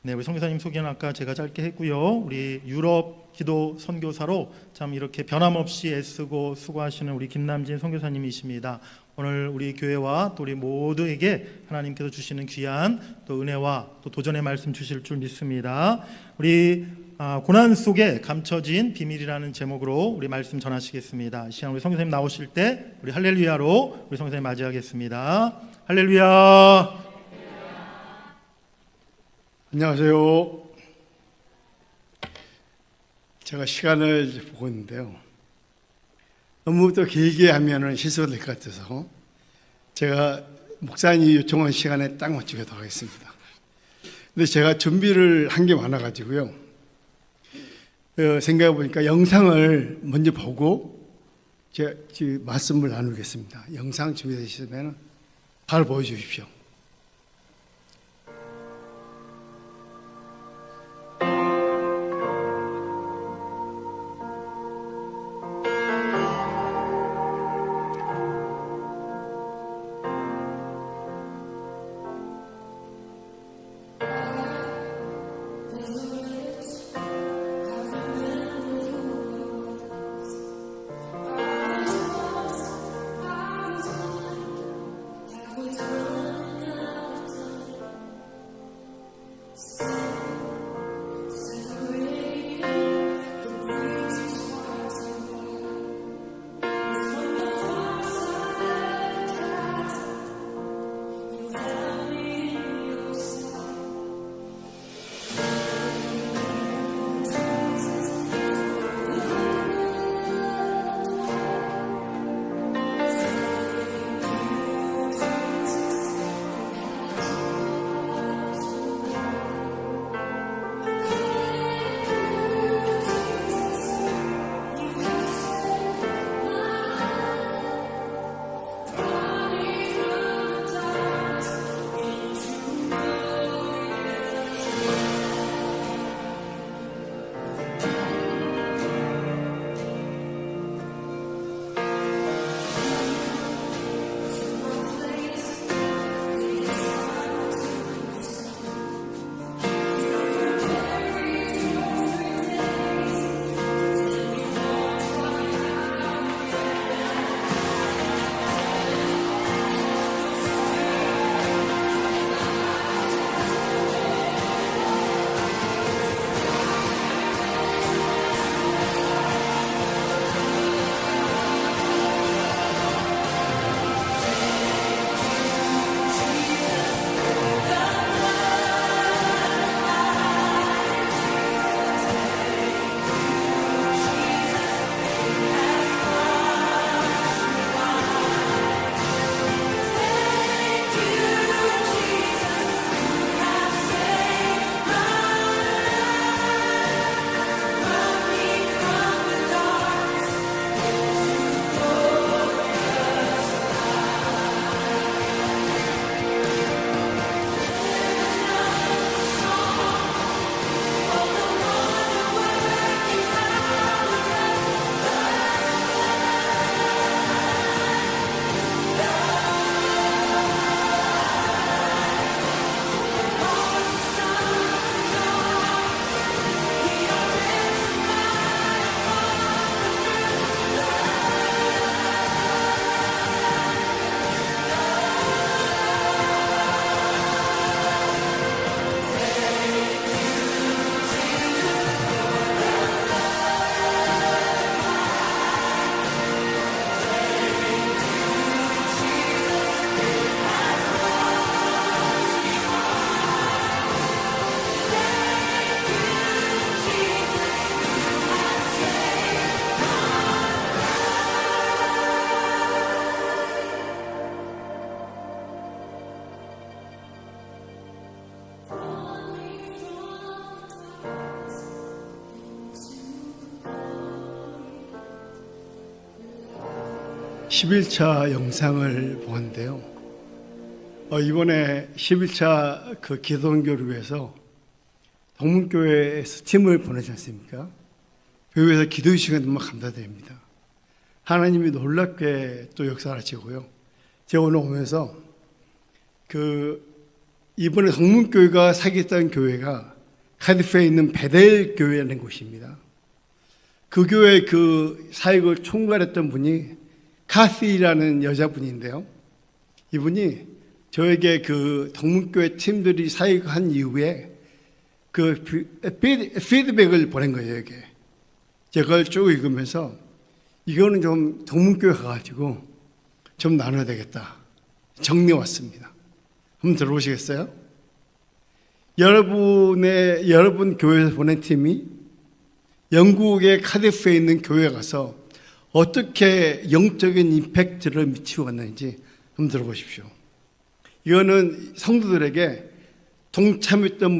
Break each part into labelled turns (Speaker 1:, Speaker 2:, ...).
Speaker 1: 네, 우리 선교사님 소개는 아까 제가 짧게 했고요. 우리 유럽 기도 선교사로 참 이렇게 변함없이 애쓰고 수고하시는 우리 김남진 선교사님이십니다. 오늘 우리 교회와 또 우리 모두에게 하나님께서 주시는 귀한 또 은혜와 또 도전의 말씀 주실 줄 믿습니다. 우리 고난 속에 감춰진 비밀이라는 제목으로 우리 말씀 전하시겠습니다. 이 시간 우리 선교사님 나오실 때 우리 할렐루야로 우리 선교사님 맞이하겠습니다. 할렐루야.
Speaker 2: 안녕하세요. 제가 시간을 보고 있는데요. 너무 또 길게 하면 실수가 될 것 같아서 제가 목사님이 요청한 시간에 딱 맞추도록 하겠습니다. 근데 제가 준비를 한 게 많아가지고요. 생각해 보니까 영상을 먼저 보고 제가 말씀을 나누겠습니다. 영상 준비되시면 바로 보여주십시오. (11차) 영상을 보았는데요. 이번에 11차 그 기도선교를 위해서 동문교회에서 팀을 보내지 않습니까? 교회에서 기도해 주시는 게 너무 감사드립니다. 하나님이 놀랍게 또 역사를 하시고요. 제가 오늘 오면서 이번에 성문교회가 사귀었던 교회가 카디프에 있는 베델 교회라는 곳입니다. 그 교회 그 사역을 총괄했던 분이 카시라는 여자분인데요. 이분이 저에게 그 동문교회 팀들이 사역한 이후에 그 피드백을 보낸 거예요, 이게. 제가 그걸 쭉 읽으면서 이거는 좀 동문교회 가가지고 좀 나눠야 되겠다. 정리 왔습니다. 한번 들어보시겠어요? 여러분 교회에서 보낸 팀이 영국의 카디프에 있는 교회에 가서 어떻게 영적인 임팩트를 미치고 갔는지 한번 들어보십시오. 이거는 성도들에게 동참했던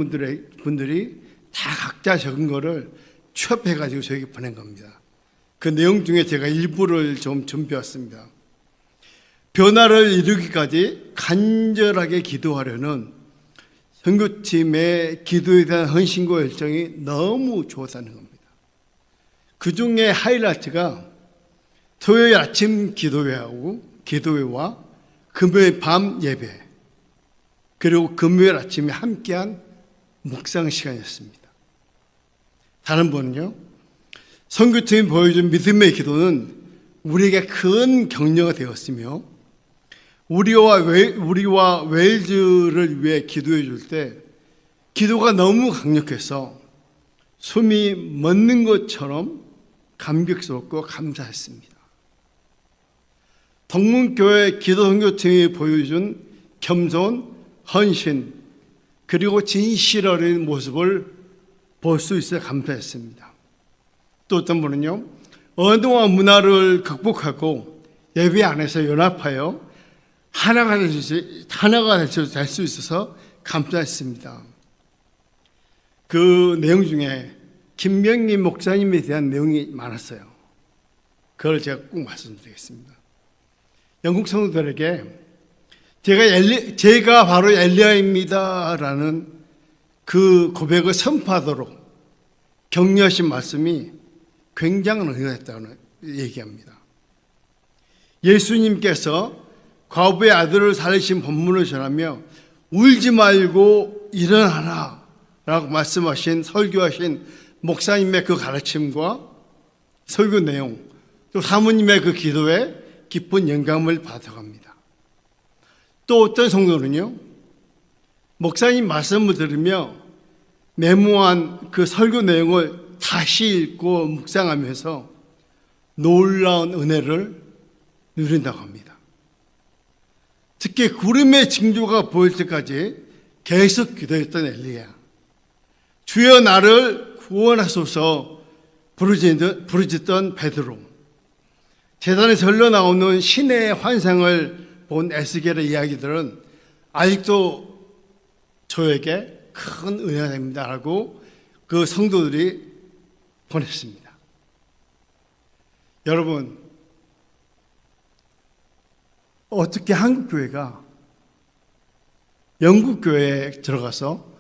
Speaker 2: 분들이 다 각자 적은 거를 취합해가지고 저에게 보낸 겁니다. 그 내용 중에 제가 일부를 좀 준비했습니다. 변화를 이루기까지 간절하게 기도하려는 선교팀의 기도에 대한 헌신과 열정이 너무 좋았다는 겁니다. 그 중에 하이라이트가 토요일 아침 기도회와 금요일 밤 예배, 그리고 금요일 아침에 함께한 묵상 시간이었습니다. 다른 분은요, 선교팀이 보여준 믿음의 기도는 우리에게 큰 격려가 되었으며 우리와 웨일즈를 위해 기도해 줄 때 기도가 너무 강력해서 숨이 멎는 것처럼 감격스럽고 감사했습니다. 동문교회 기도선교팀이 보여준 겸손, 헌신, 그리고 진실 어린 모습을 볼 수 있어 감사했습니다. 또 어떤 분은요, 언어와 문화를 극복하고 예배 안에서 연합하여 하나가 될 수 있어서 감사했습니다. 그 내용 중에 김명림 목사님에 대한 내용이 많았어요. 그걸 제가 꼭 말씀드리겠습니다. 영국 성도들에게 제가 바로 엘리야입니다라는 그 고백을 선포하도록 격려하신 말씀이 굉장한 은혜가 있다고 얘기합니다. 예수님께서 과부의 아들을 살리신 본문을 전하며 울지 말고 일어나라 라고 말씀하신 설교하신 목사님의 그 가르침과 설교 내용, 또 사모님의 그 기도에 깊은 영감을 받아갑니다. 또 어떤 성도는요, 목사님 말씀을 들으며 메모한 그 설교 내용을 다시 읽고 묵상하면서 놀라운 은혜를 누린다고 합니다. 특히 구름의 징조가 보일 때까지 계속 기도했던 엘리야. 주여 나를 구원하소서 부르짖던 베드로. 제단에서 흘러나오는 신의 환상을 본 에스겔의 이야기들은 아직도 저에게 큰 은혜가 됩니다 라고 그 성도들이 보냈습니다. 여러분, 어떻게 한국교회가 영국교회에 들어가서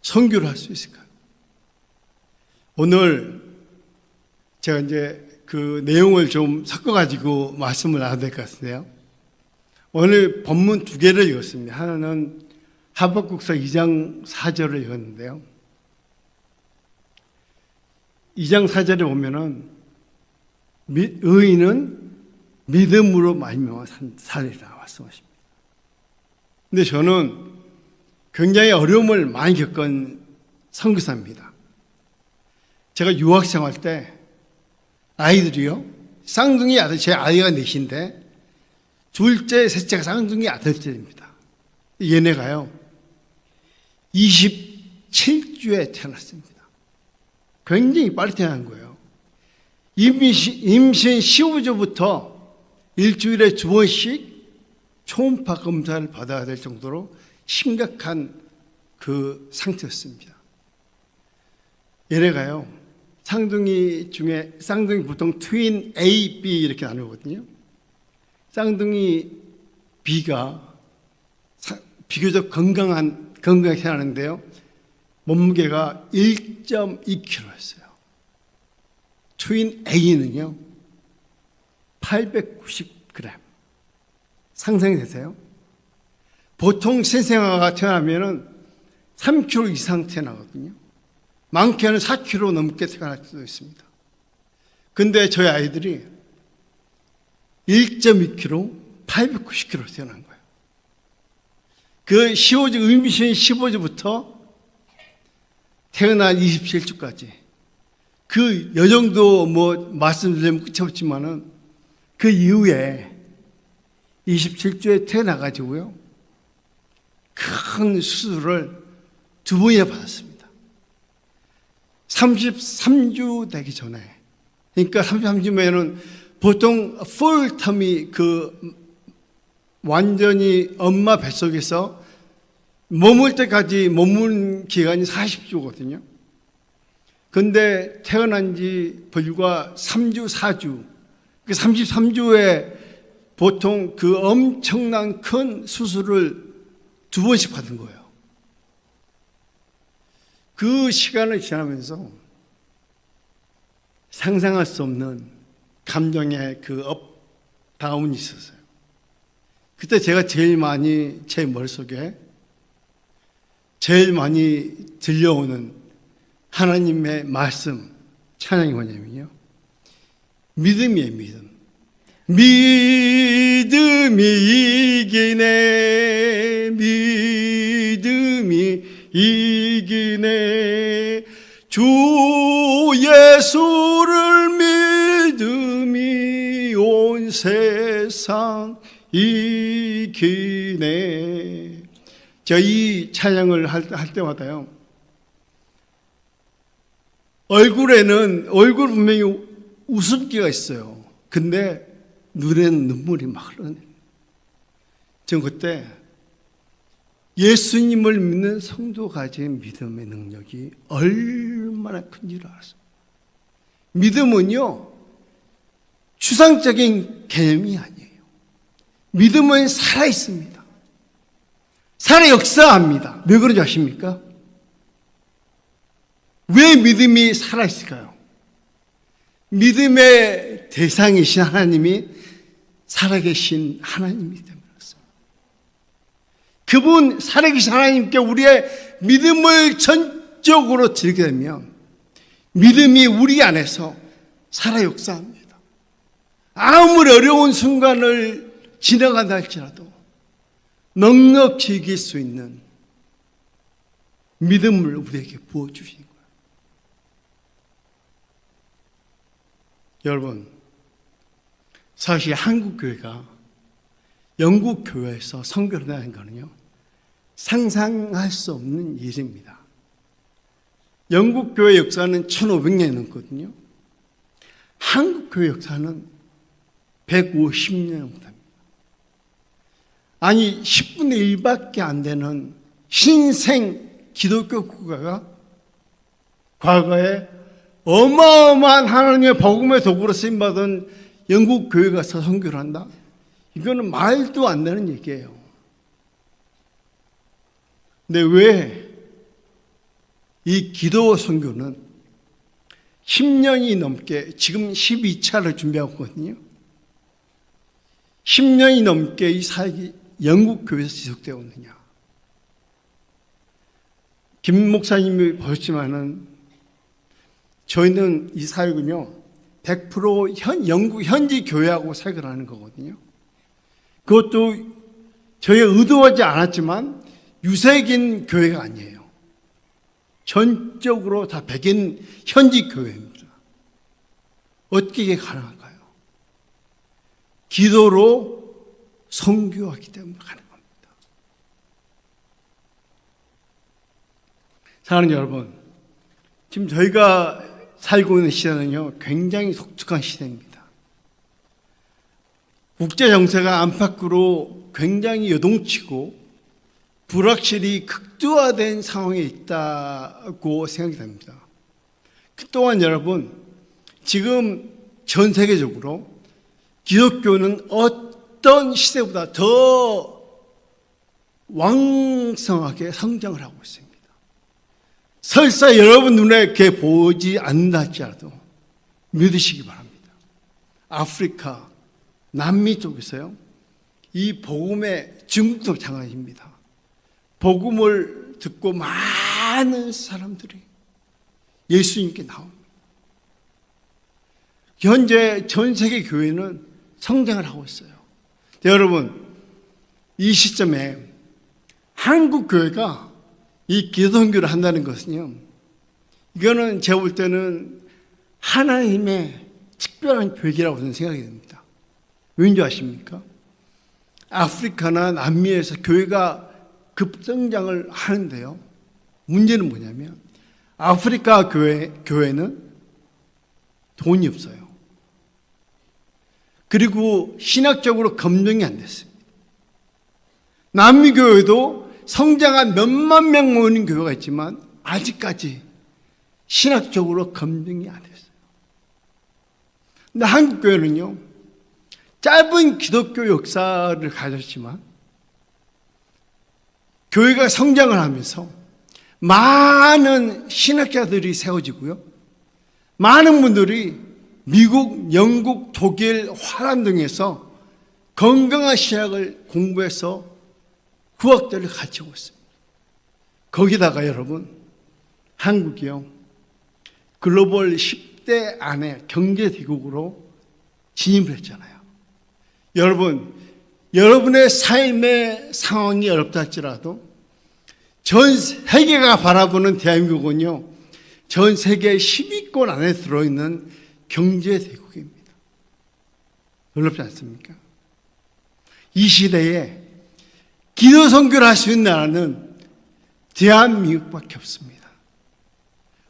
Speaker 2: 선교를 할 수 있을까요? 오늘 제가 이제 그 내용을 좀 섞어가지고 말씀을 나눠야 될 것 같은데요. 오늘 본문 두 개를 읽었습니다. 하나는 하박국서 2장 4절을 읽었는데요. 2장 4절에 보면은 의인은 믿음으로 말미암아 살리라 말씀하십니다. 근데 저는 굉장히 어려움을 많이 겪은 선교사입니다. 제가 유학생활 때 아이들이요, 쌍둥이 아들, 제 아이가 넷인데 둘째, 셋째가 쌍둥이 아들들입니다. 얘네가요 27주에 태어났습니다. 굉장히 빨리 태어난 거예요. 임신 15주부터 일주일에 2번씩 초음파 검사를 받아야 될 정도로 심각한 그 상태였습니다. 얘네가요, 쌍둥이 중에 쌍둥이 보통 트윈 A, B 이렇게 나누거든요. 쌍둥이 B가 비교적 건강하게 태어나는데요, 몸무게가 1.2kg였어요. 트윈 A는요 890g. 상상이 되세요? 보통 신생아가 태어나면은 3kg 이상 태어나거든요. 많게는 4kg 넘게 태어날 수도 있습니다. 근데 저희 아이들이 1.2kg, 890kg 태어난 거예요. 그 15주, 임신 15주부터 태어난 27주까지 그 여정도 뭐 말씀드리면 끝이 없지만은 그 이후에 27주에 태어나가지고요. 큰 수술을 2번이나 받았습니다. 33주 되기 전에. 그러니까 33주면은 보통 풀텀이 완전히 엄마 뱃속에서 머물 때까지 머문 기간이 40주거든요. 근데 태어난 지 불과 3주, 4주, 그 33주에 보통 그 엄청난 큰 수술을 2번씩 받은 거예요. 그 시간을 지나면서 상상할 수 없는 감정의 그 다운이 있었어요. 그때 제가 제일 많이 제 머릿속에 제일 많이 들려오는 하나님의 말씀, 찬양이 뭐냐면요. 믿음이에요, 믿음. 믿음이 이기네, 믿음이 이기네, 주 예수를 믿음이 온 세상 이기네. 제가 이 찬양을 할 때마다요, 얼굴 분명히 웃음기가 있어요. 근데 눈에는 눈물이 막 흐르네. 저는 그때 예수님을 믿는 성도가 가진 믿음의 능력이 얼마나 큰지를 알았어요. 믿음은요, 추상적인 개념이 아니에요. 믿음은 살아있습니다. 살아 역사합니다. 왜 그런지 아십니까? 왜 믿음이 살아있을까요? 믿음의 대상이신 하나님이 살아계신 하나님이기 때문에 그렇습니다. 그분 살아계신 하나님께 우리의 믿음을 전적으로 드리게 되면 믿음이 우리 안에서 살아 역사합니다. 아무리 어려운 순간을 지나간다 할지라도 넉넉히 이길 수 있는 믿음을 우리에게 부어주신 거예요. 여러분, 사실 한국교회가 영국교회에서 선교를 하는 거는요, 상상할 수 없는 일입니다. 영국교회 역사는 1500년이 넘거든요. 한국교회 역사는 150년 됩니다. 아니 10분의 1밖에 안 되는 신생 기독교 국가가 과거에 어마어마한 하나님의 복음의 도구로 쓰임받은 영국 교회가 가서 선교를 한다? 이거는 말도 안 되는 얘기예요. 근데 왜 이 기도 선교는 10년이 넘게, 지금 12차를 준비하고 있거든요. 10년이 넘게 이 사역이 영국 교회에서 지속되어 오느냐? 김 목사님이 보셨지만은 저희는 이 사역은요 100% 영국 현지 교회하고 사역을 하는 거거든요. 그것도 저희가 의도하지 않았지만 유색인 교회가 아니에요. 전적으로 다 백인 현지 교회입니다. 어떻게 이게 가능할까요? 기도로 선교하기 때문에 가능합니다. 사랑하는 여러분, 지금 저희가 살고 있는 시대는요 굉장히 독특한 시대입니다. 국제 정세가 안팎으로 굉장히 요동치고 불확실히 극도화된 상황에 있다고 생각이 됩니다. 또한 여러분, 지금 전 세계적으로 기독교는 어떤 시대보다 더 왕성하게 성장을 하고 있습니다. 설사 여러분 눈에 이렇게 보지 않는다 할지라도 믿으시기 바랍니다. 아프리카, 남미 쪽에서요 이 복음의 중국도 장악입니다. 복음을 듣고 많은 사람들이 예수님께 나옵니다. 현재 전 세계 교회는 성장을 하고 있어요. 여러분, 이 시점에 한국 교회가 이 기도선교를 한다는 것은요, 이거는 제가 볼 때는 하나님의 특별한 계획이라고 저는 생각이 됩니다. 왠지 아십니까? 아프리카나 남미에서 교회가 급성장을 하는데요, 문제는 뭐냐면 아프리카 교회는 돈이 없어요. 그리고 신학적으로 검증이 안 됐습니다. 남미 교회도 성장한 몇만 명 모이는 교회가 있지만 아직까지 신학적으로 검증이 안 됐어요. 근데 한국 교회는요, 짧은 기독교 역사를 가졌지만 교회가 성장을 하면서 많은 신학자들이 세워지고요, 많은 분들이 미국, 영국, 독일, 화란 등에서 건강한 신학을 공부해서 구학자를 가르치고 있습니다. 거기다가 여러분, 한국이요, 글로벌 10대 안에 경제대국으로 진입을 했잖아요. 여러분, 여러분의 삶의 상황이 어렵다 할지라도 전 세계가 바라보는 대한민국은요, 전 세계 10위권 안에 들어있는 경제대국입니다. 어렵지 않습니까? 이 시대에 기도 선교를 할 수 있는 나라는 대한민국밖에 없습니다.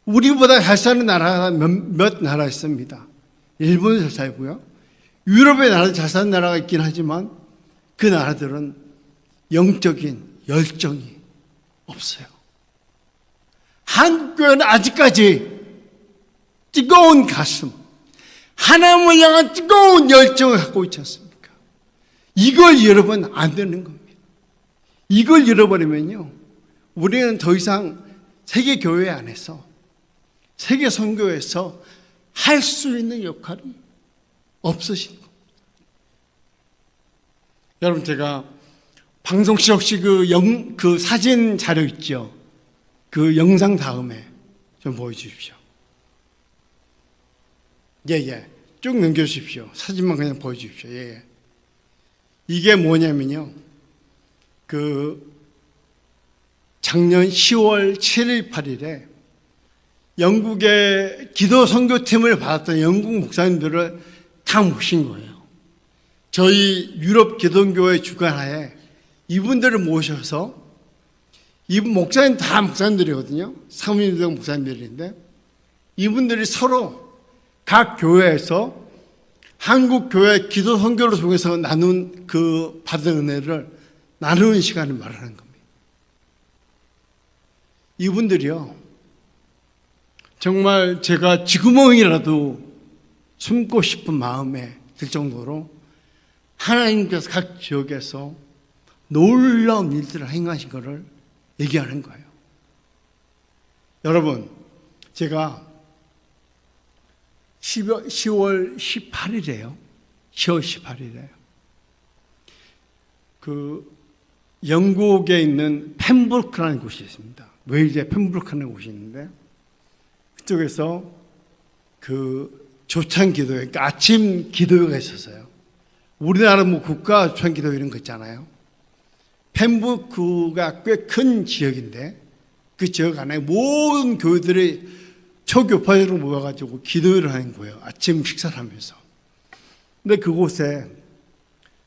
Speaker 2: 우리보다 잘 사는 나라가 몇 나라 있습니다. 일본이 잘 살고요, 유럽의 나라도 잘 사는 나라가 있긴 하지만 그 나라들은 영적인 열정이 없어요. 한국교회는 아직까지 뜨거운 가슴, 하나님을 향한 뜨거운 열정을 갖고 있지 않습니까? 이걸 잃어버리면 안 되는 겁니다. 이걸 잃어버리면요, 우리는 더 이상 세계교회 안에서, 세계선교에서 할 수 있는 역할이 없으신 겁니다. 여러분, 제가 방송실 혹시 그 사진 자료 있죠? 그 영상 다음에 좀 보여주십시오. 예. 쭉 넘겨주십시오. 사진만 그냥 보여주십시오. 예. 이게 뭐냐면요, 작년 10월 7일, 8일에 영국의 기도 선교팀을 받았던 영국 목사님들을 다 모신 거예요. 저희 유럽 기독교회 주관하에 이분들을 모셔서, 이분 목사님 다 목사님들이거든요. 사모님들 목사님들인데, 이분들이 서로 각 교회에서 한국 교회 기도 선교를 통해서 나눈 그 받은 은혜를 나누는 시간을 말하는 겁니다. 이분들이요, 정말 제가 쥐구멍이라도 숨고 싶은 마음에 들 정도로 하나님께서 각 지역에서 놀라운 일들을 행하신 것을 얘기하는 거예요. 여러분, 제가 10월 18일에요. 10월 18일에 영국에 있는 펜브루크라는 곳이 있습니다. 웨일즈의 펜브루크라는 곳이 있는데, 그쪽에서 조찬 기도회, 그러니까 아침 기도회가 있었어요. 우리나라 국가 조찬 기도회 이런 거 있잖아요. 펜브루크가 꽤 큰 지역인데, 그 지역 안에 모든 교회들이 초교파적으로 모여가지고 기도회를 하는 거예요. 아침 식사를 하면서. 근데 그곳에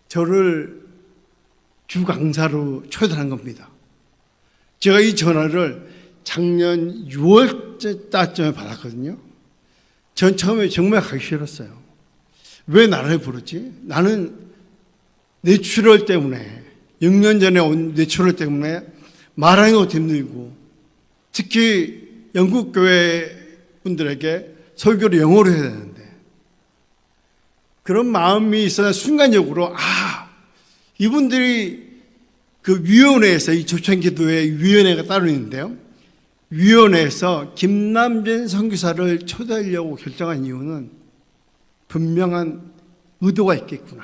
Speaker 2: 저를 주 강사로 초대한 겁니다. 제가 이 전화를 작년 6월 달쯤에 받았거든요. 전 처음에 정말 가기 싫었어요. 왜 나를 부르지? 나는 뇌출혈 때문에, 6년 전에 온 뇌출혈 때문에 말하는 것도 힘들고, 특히 영국 교회 분들에게 설교를 영어로 해야 되는데, 그런 마음이 있어서 순간적으로 이분들이 그 위원회에서, 이 조찬기도회 위원회가 따로 있는데요, 위원회에서 김남진 선교사를 초대하려고 결정한 이유는 분명한 의도가 있겠구나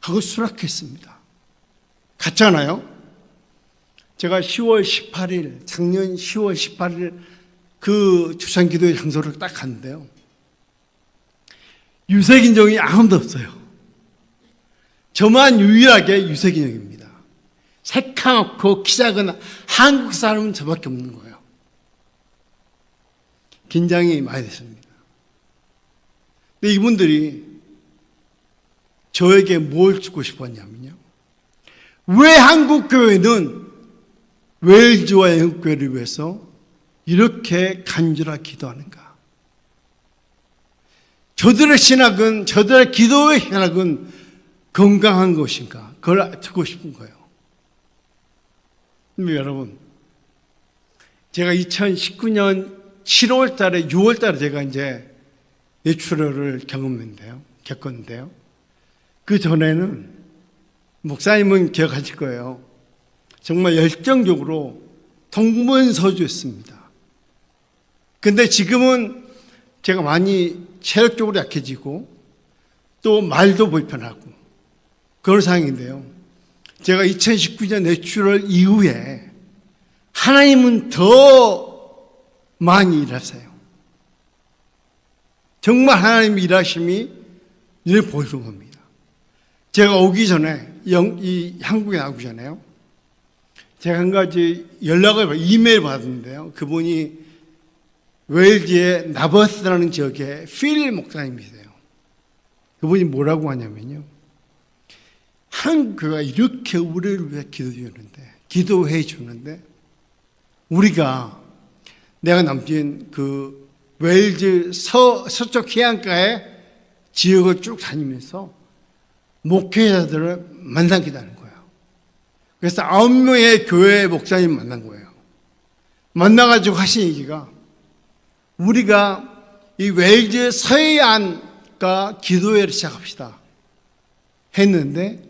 Speaker 2: 하고 수락했습니다. 갔잖아요. 제가 10월 18일, 작년 10월 18일 그 주산기도의 장소를 딱 갔는데요. 유색인종이 아무도 없어요. 저만 유일하게 유색인종입니다. 새카맣고 키 작은 한국 사람은 저밖에 없는 거예요. 긴장이 많이 됐습니다. 근데 이분들이 저에게 뭘 주고 싶었냐면요. 왜 한국 교회는 웨일즈와 영국 교회를 위해서 이렇게 간절하게 기도하는가? 저들의 신학은, 저들의 기도의 신학은 건강한 것인가? 그걸 듣고 싶은 거예요. 여러분, 제가 2019년 7월 달에, 6월 달에 제가 이제 뇌출혈을 겪었는데요. 그 전에는 목사님은 기억하실 거예요. 정말 열정적으로 동분서주했습니다. 근데 지금은 제가 많이 체력적으로 약해지고 또 말도 불편하고 그런 상황인데요. 제가 2019년 뇌출혈 이후에 하나님은 더 많이 일하세요. 정말 하나님의 일하심이 눈에 보이는 겁니다. 제가 오기 전에, 이 한국에 나오기 전에요. 제가 한 가지 이메일 받았는데요. 그분이 웨일즈의 나버스라는 지역의 필 목사님이세요. 그분이 뭐라고 하냐면요. 한국 교회가 이렇게 우리를 위해 기도해 주는데, 우리가 내가 남긴 그 웨일즈 서쪽 해안가의 지역을 쭉 다니면서 목회자들을 만나기도 하는 거예요. 그래서 9명의 교회 목사님 만난 거예요. 만나가지고 하신 얘기가, 우리가 이 웨일즈 서해안가 기도회를 시작합시다 했는데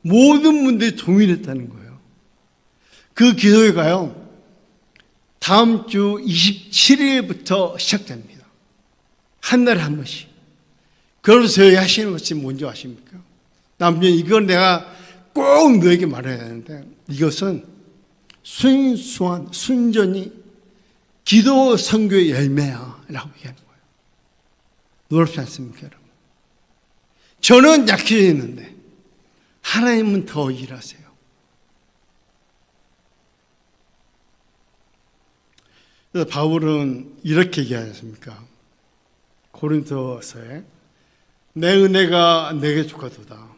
Speaker 2: 모든 분들이 동의했다는 거예요. 그 기도회가요, 다음 주 27일부터 시작됩니다. 한 달에 한 번씩. 그러면서 저희 하시는 것이 뭔지 아십니까? 남편, 이건 내가 꼭 너에게 말해야 되는데, 이것은 순전히 기도 선교의 열매야 라고 얘기하는 거예요. 놀랍지 않습니까, 여러분? 저는 약해졌는데 하나님은 더 일하세요. 그래서 바울은 이렇게 얘기하지 않습니까? 고린도서에 내 은혜가 내게 족하도다.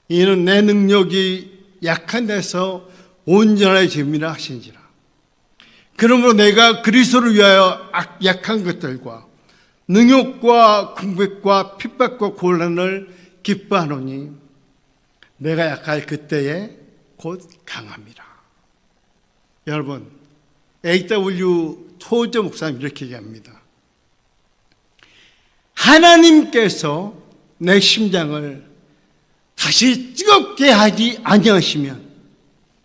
Speaker 2: 이는 내 능력이 약한 데서 온전하게 재미라 하시니라. 그러므로 내가 그리스도를 위하여 약한 것들과 능욕과 궁백과 핍박과 곤란을 기뻐하노니 내가 약할 그때에 곧 강함이라. 여러분, A.W. 토저 목사님 이렇게 얘기합니다. 하나님께서 내 심장을 다시 뜨겁게 하지 아니하시면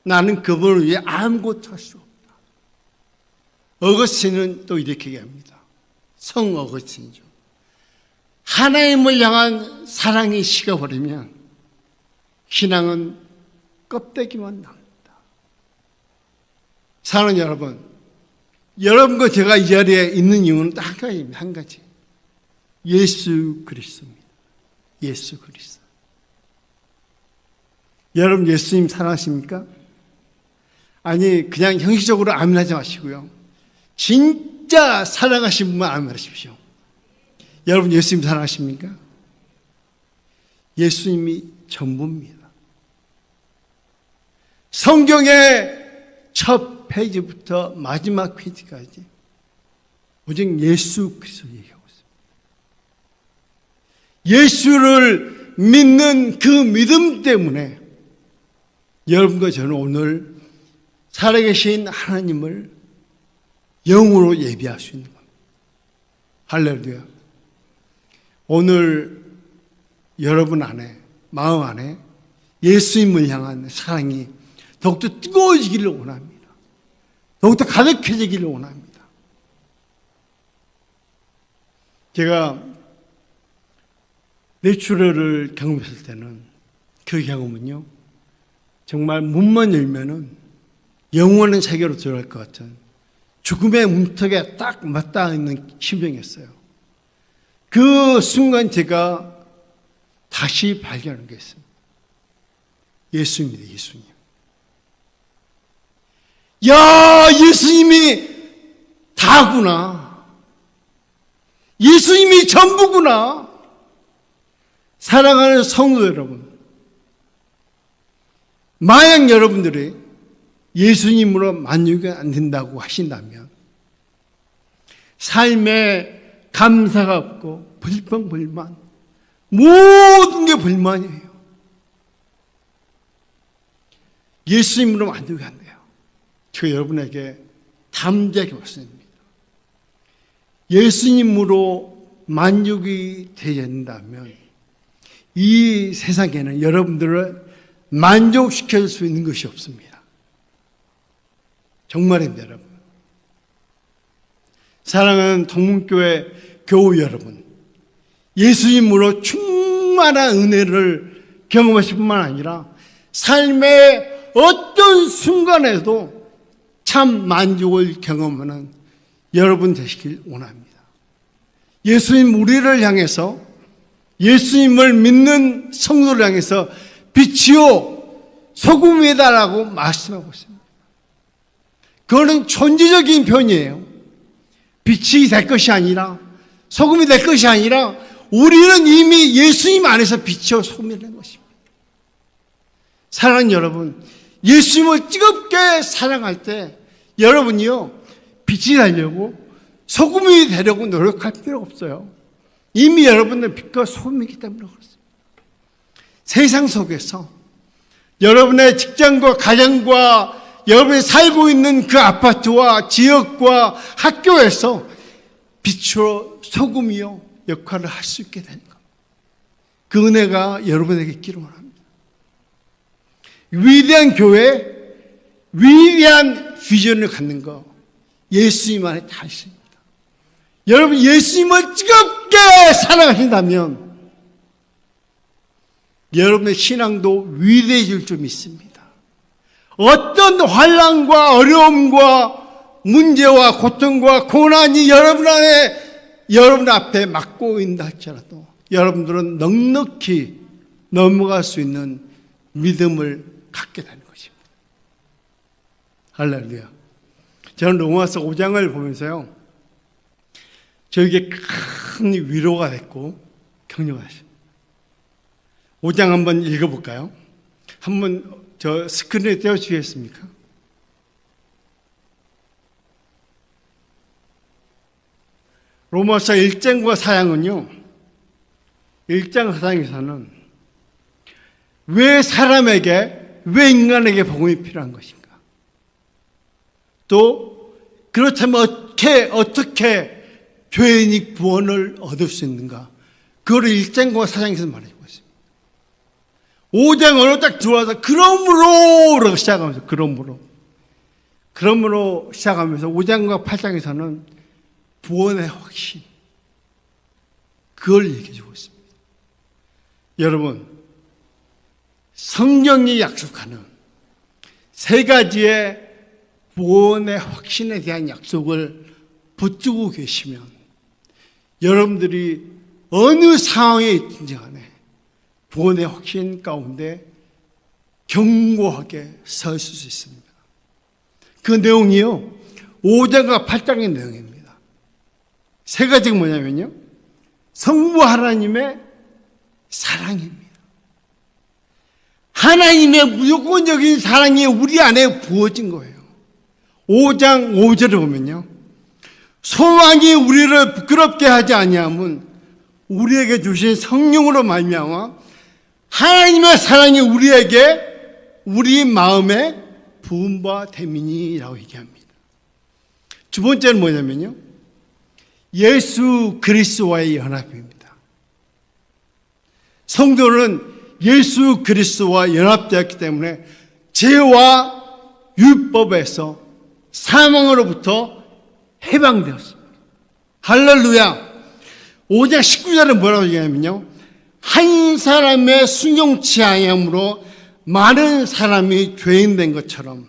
Speaker 2: 나는 그분을 위해 아무것도 할 수 없다. 어거스틴은 또 이렇게 얘기합니다. 성 어거스틴이죠. 하나님을 향한 사랑이 식어버리면 신앙은 껍데기만 남는다. 사랑하는 여러분, 여러분과 제가 이 자리에 있는 이유는 딱 한 가지입니다. 한 가지. 예수 그리스도입니다. 예수 그리스도. 여러분 예수님 사랑하십니까? 아니 그냥 형식적으로 아멘하지 마시고요. 진짜 사랑하신 분만 아멘하십시오. 여러분 예수님 사랑하십니까? 예수님이 전부입니다. 성경의 첫 페이지부터 마지막 페이지까지 오직 예수 그리스도 얘기하고 있습니다. 예수를 믿는 그 믿음 때문에 여러분과 저는 오늘 살아계신 하나님을 영으로 예비할 수 있는 겁니다. 할렐루야. 오늘 여러분 안에, 마음 안에 예수님을 향한 사랑이 더욱더 뜨거워지기를 원합니다. 더욱더 가득해지기를 원합니다. 제가 뇌출혈을 경험했을 때는 그 경험은요, 정말 문만 열면은 영원한 세계로 들어갈 것 같은 죽음의 문턱에 딱 맞닿아 있는 심정이었어요. 그 순간 제가 다시 발견한 게 있습니다. 예수님입니다. 예수님. 야, 예수님이 다구나. 예수님이 전부구나. 사랑하는 성도 여러분, 만약 여러분들이 예수님으로 만족이 안 된다고 하신다면 삶에 감사가 없고 불평불만, 모든 게 불만이에요. 예수님으로 만족이 안 돼요. 제가 여러분에게 담대하게 말씀드립니다. 예수님으로 만족이 되지 않는다면 이 세상에는 여러분들을 만족시킬 수 있는 것이 없습니다. 정말입니다, 여러분. 사랑하는 동문교회 교우 여러분, 예수님으로 충만한 은혜를 경험하실 뿐만 아니라 삶의 어떤 순간에도 참 만족을 경험하는 여러분 되시길 원합니다. 예수님 우리를 향해서, 예수님을 믿는 성도를 향해서 빛이요 소금이다라고 말씀하고 있습니다. 그거는 존재적인 표현이에요. 빛이 될 것이 아니라, 소금이 될 것이 아니라 우리는 이미 예수님 안에서 빛이요 소금이 된 것입니다. 사랑하는 여러분, 예수님을 뜨겁게 사랑할 때 여러분이요 빛이 되려고, 소금이 되려고 노력할 필요가 없어요. 이미 여러분은 빛과 소금이기 때문에 그렇습니다. 세상 속에서 여러분의 직장과 가정과 여러분이 살고 있는 그 아파트와 지역과 학교에서 빛으로 소금이요 역할을 할 수 있게 되는 것, 그 은혜가 여러분에게 있기를 원합니다. 위대한 교회, 위대한 비전을 갖는 거 예수님 안에 다 있습니다. 여러분 예수님을 뜨겁게 사랑하신다면 여러분의 신앙도 위대해질 줄 믿습니다. 어떤 환난과 어려움과 문제와 고통과 고난이 여러분 앞에 막고 있다 할지라도 여러분들은 넉넉히 넘어갈 수 있는 믿음을 갖게 되는 것입니다. 할렐루야. 저는 로마서 5장을 보면서요, 저에게 큰 위로가 됐고 격려가 됐습니다. 5장 한번 읽어볼까요? 한번 저 스크린에 띄워주시겠습니까? 로마서 1장과 4장은요, 1장 4장에서는 왜 사람에게, 왜 인간에게 복음이 필요한 것인가? 또 그렇다면 어떻게 죄인이 구원을 얻을 수 있는가? 그거를 1장과 4장에서 말해주고 있습니다. 5장으로 딱 들어와서 그러므로 시작하면서 그러므로 시작하면서 5장과 8장에서는 구원의 확신, 그걸 얘기해주고 있습니다. 여러분, 성경이 약속하는 세 가지의 구원의 확신에 대한 약속을 붙들고 계시면 여러분들이 어느 상황에 있든지 간에 구원의 확신 가운데 견고하게 서 있을 수 있습니다. 그 내용이요 5장과 8장의 내용입니다. 세 가지가 뭐냐면요, 성부 하나님의 사랑입니다. 하나님의 무조건적인 사랑이 우리 안에 부어진 거예요. 5장 5절을 보면요, 소망이 우리를 부끄럽게 하지 아니함은 우리에게 주신 성령으로 말미암아 하나님의 사랑이 우리에게 우리 마음에 부은 바 됨이니라고 얘기합니다. 두 번째는 뭐냐면요, 예수 그리스도와의 연합입니다. 성도는 예수 그리스도와 연합되었기 때문에 죄와 율법에서 사망으로부터 해방되었습니다. 할렐루야. 5장 19절은 뭐라고 얘기하냐면요, 한 사람의 순종치 아니함으로 많은 사람이 죄인 된 것처럼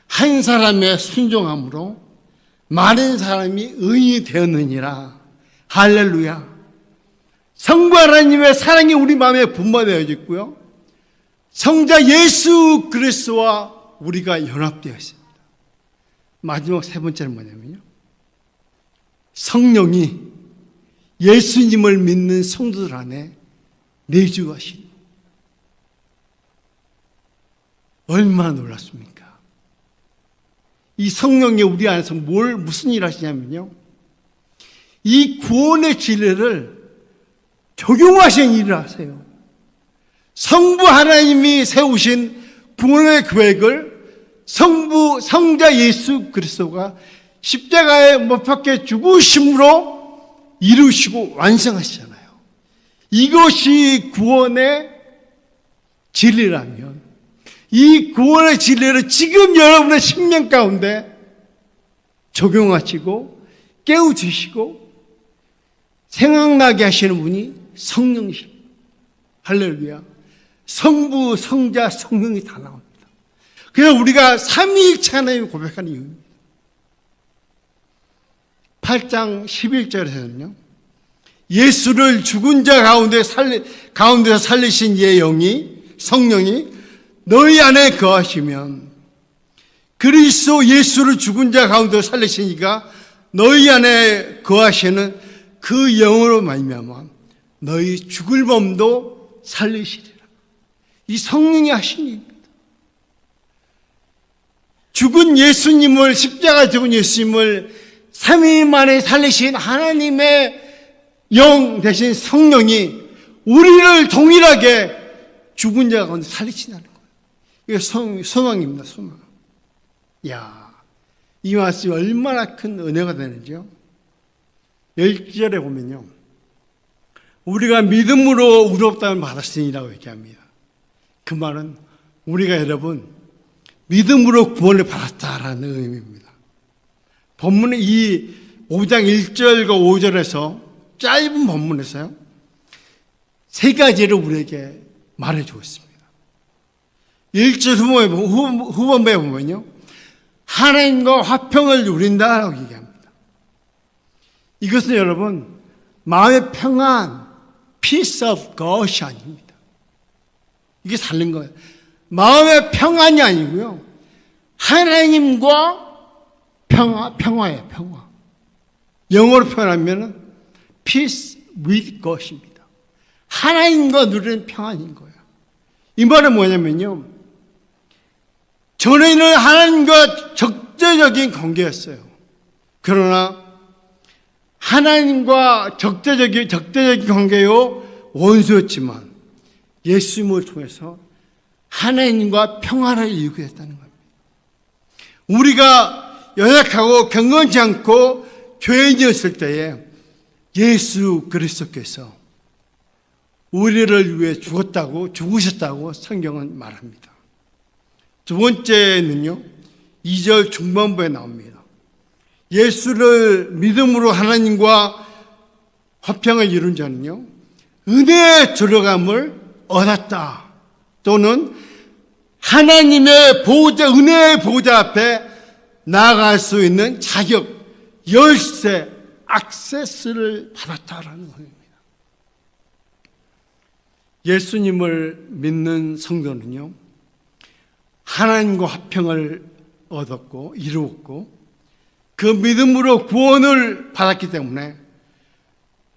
Speaker 2: 한 사람의 순종함으로 많은 사람이 의인이 되었느니라. 할렐루야. 성부 하나님의 사랑이 우리 마음에 분모되어 있고요. 성자 예수 그리스도와 우리가 연합되어 있습니다. 마지막 세 번째는 뭐냐면요. 성령이 예수님을 믿는 성도들 안에 내주하신. 얼마나 놀랐습니까? 이 성령이 우리 안에서 무슨 일을 하시냐면요. 이 구원의 진리를 적용하시는 일을 하세요. 성부 하나님이 세우신 구원의 계획을 성자 예수 그리스도가 십자가에 못 박혀 죽으심으로 이루시고 완성하시잖아요. 이것이 구원의 진리라면 이 구원의 진리를 지금 여러분의 심령 가운데 적용하시고 깨우치시고 생각나게 하시는 분이 성령이십니다. 할렐루야. 성부, 성자, 성령이 다 나옵니다. 그래서 우리가 삼위일체 하나님을 고백하는 이유입니다. 8장 11절에서는요. 예수를 죽은 자 가운데서 살리신 이의 영이 성령이 너희 안에 거하시면 그리스도 예수를 죽은 자 가운데서 살리신 이가 너희 안에 거하시는 그 영으로 말미암아 너희 죽을 몸도 살리시리라. 이 성령이 하신 일입니다. 십자가 죽은 예수님을 3일 만에 살리신 하나님의 영 대신 성령이 우리를 동일하게 죽은 자 가운데 살리신다는 거예요. 이게 소망입니다, 소망. 이야, 이 말씀이 얼마나 큰 은혜가 되는지요. 1절에 보면요. 우리가 믿음으로 의롭다함을 받았으니라고 얘기합니다. 그 말은 우리가 여러분 믿음으로 구원을 받았다라는 의미입니다. 본문의 이 5장 1절과 5절에서 짧은 본문에서요. 세 가지를 우리에게 말해주고 있습니다. 1절 후반부에 보면요. 하나님과 화평을 누린다라고 얘기합니다. 이것은 여러분 마음의 평안, peace of God이 아닙니다. 이게 다른 거예요. 마음의 평안이 아니고요. 하나님과 평화예요, 평화. 영어로 표현하면 peace with God입니다. 하나님과 누리는 평안인 거예요. 이 말은 뭐냐면요. 전에는 하나님과 적대적인 관계였어요. 그러나 하나님과 적대적인 관계요 원수였지만 예수님을 통해서 하나님과 평화를 이루게 됐다는 겁니다. 우리가 연약하고 경건치 않고 죄인이었을 때에 예수 그리스도께서 우리를 위해 죽으셨다고 성경은 말합니다. 두 번째는요, 2절 중반부에 나옵니다. 예수를 믿음으로 하나님과 화평을 이룬 자는요, 은혜의 들어감을 얻었다. 또는 하나님의 보호자, 은혜의 보호자 앞에 나아갈 수 있는 자격, 열쇠, 액세스를 받았다라는 겁니다. 예수님을 믿는 성도는요, 하나님과 화평을 얻었고 이루었고 그 믿음으로 구원을 받았기 때문에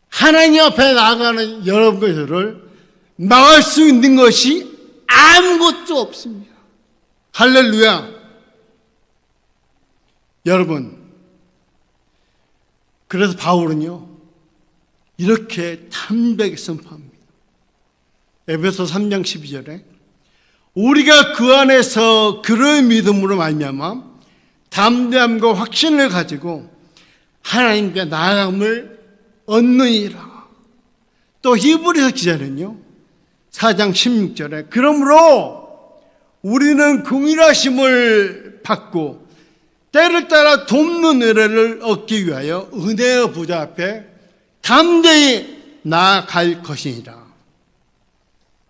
Speaker 2: 하나님 앞에 나아가는 여러분들을 막을 수 있는 것이 아무것도 없습니다. 할렐루야. 여러분, 그래서 바울은요 이렇게 담백히 선포합니다. 에베소 3장 12절에 우리가 그 안에서 그런 믿음으로 말미암아 담대함과 확신을 가지고 하나님께 나아감을 얻느니라. 또 히브리서 기자는요 4장 16절에 그러므로 우리는 긍휼하심을 받고 때를 따라 돕는 은혜를 얻기 위하여 은혜의 보좌 앞에 담대히 나아갈 것이니라.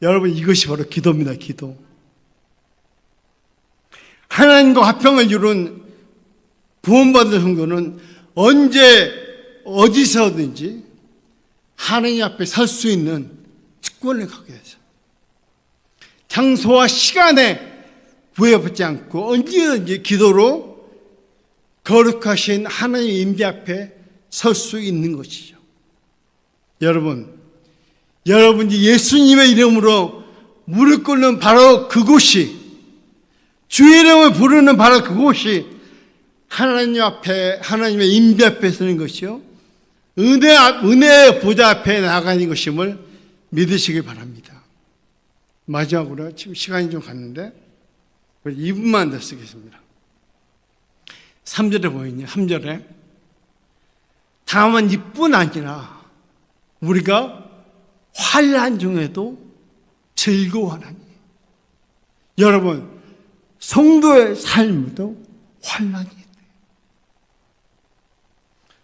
Speaker 2: 여러분, 이것이 바로 기도입니다. 기도. 하나님과 화평을 이룬 구원받은 성도는 언제 어디서든지 하나님 앞에 설 수 있는 특권을 갖게 되죠. 장소와 시간에 구애받지 않고 언제든지 기도로 거룩하신 하나님 임재 앞에 설 수 있는 것이죠. 여러분이 예수님의 이름으로 무릎 꿇는 바로 그곳이, 주의 이름을 부르는 바로 그곳이 하나님 앞에, 하나님의 임재 앞에 서는 것이요, 은혜의 보좌 앞에 나아가는 것임을 믿으시기 바랍니다. 마지막으로 지금 시간이 좀 갔는데 2분만 더 쓰겠습니다. 3절에 보이냐? 3절에 다만 이뿐 아니라 우리가 환난 중에도 즐거워하나니. 여러분, 성도의 삶도 환난이 있대요.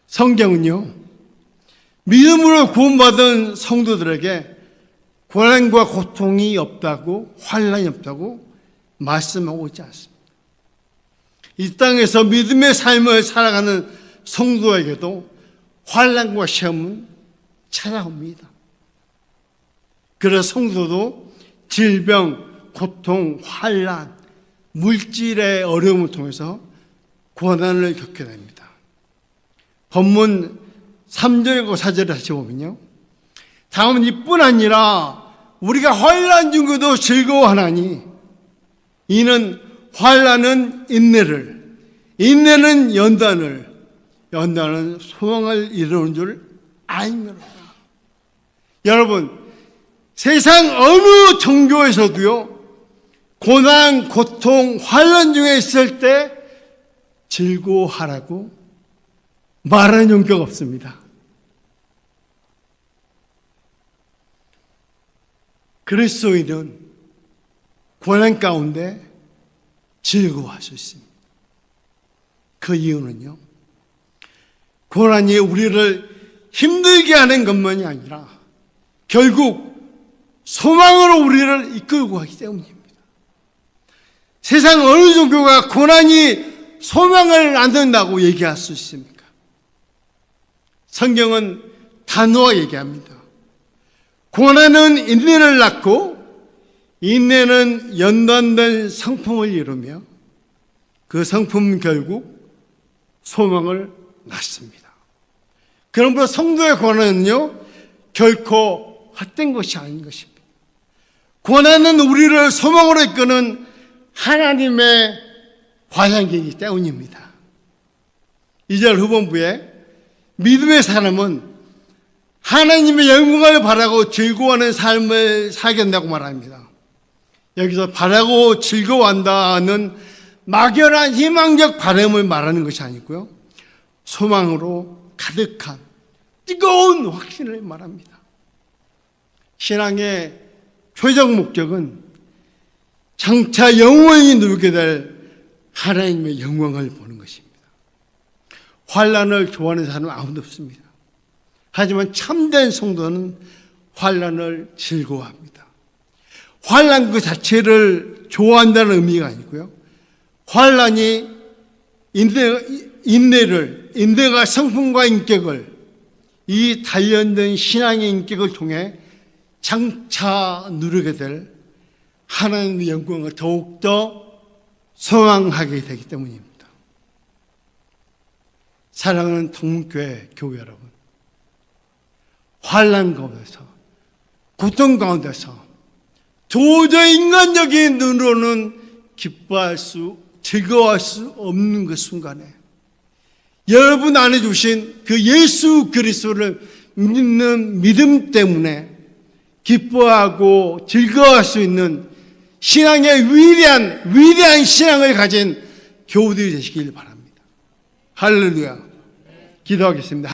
Speaker 2: 성경은요, 믿음으로 구원받은 성도들에게 고난과 고통이 없다고, 환난이 없다고 말씀하고 있지 않습니다. 이 땅에서 믿음의 삶을 살아가는 성도에게도 환난과 시험은 찾아옵니다. 그래서 성도도 질병, 고통, 환난, 물질의 어려움을 통해서 고난을 겪게 됩니다. 본문 3절과 4절을 다시 보면요, 다음은 이뿐 아니라 우리가 환난 중에도 즐거워하나니 이는 환난은 인내를, 인내는 연단을, 연단은 소망을 이루는 줄 알미로다. 여러분, 세상 어느 종교에서도요, 고난, 고통, 환난 중에 있을 때 즐거워하라고 말하는 종교가 없습니다. 그리스도인은 고난 가운데 즐거워할 수 있습니다. 그 이유는요, 고난이 우리를 힘들게 하는 것만이 아니라 결국 소망으로 우리를 이끌고 가기 때문입니다. 세상 어느 종교가 고난이 소망을 안 된다고 얘기할 수 있습니까? 성경은 단호하게 얘기합니다. 고난은 인내를 낳고 인내는 연단된 성품을 이루며 그 성품은 결국 소망을 낳습니다. 그러므로 성도의 고난은요, 결코 헛된 것이 아닌 것입니다. 고난은 우리를 소망으로 이끄는 하나님의 과장이기 때문입니다. 2절 후반부에 믿음의 사람은 하나님의 영광을 바라고 즐거워하는 삶을 살게 된다고 말합니다. 여기서 바라고 즐거워한다는 막연한 희망적 바람을 말하는 것이 아니고요, 소망으로 가득한 뜨거운 확신을 말합니다. 신앙의 최종 목적은 장차 영원히 누리게 될 하나님의 영광을 보는 것입니다. 환난을 좋아하는 사람은 아무도 없습니다. 하지만 참된 성도는 환난을 즐거워합니다. 환난 그 자체를 좋아한다는 의미가 아니고요, 환난이 인내가 성품과 인격을, 이 단련된 신앙의 인격을 통해 장차 누리게 될 하나님의 영광을 더욱더 소망하게 되기 때문입니다. 사랑하는 동문교회 교회 여러분, 환난 가운데서, 고통 가운데서 도저히 인간적인 눈으로는 즐거워할 수 없는 그 순간에 여러분 안에 주신 그 예수 그리스도를 믿는 믿음 때문에 기뻐하고 즐거워할 수 있는 신앙의 위대한 신앙을 가진 교우들이 되시길 바랍니다. 할렐루야. 기도하겠습니다.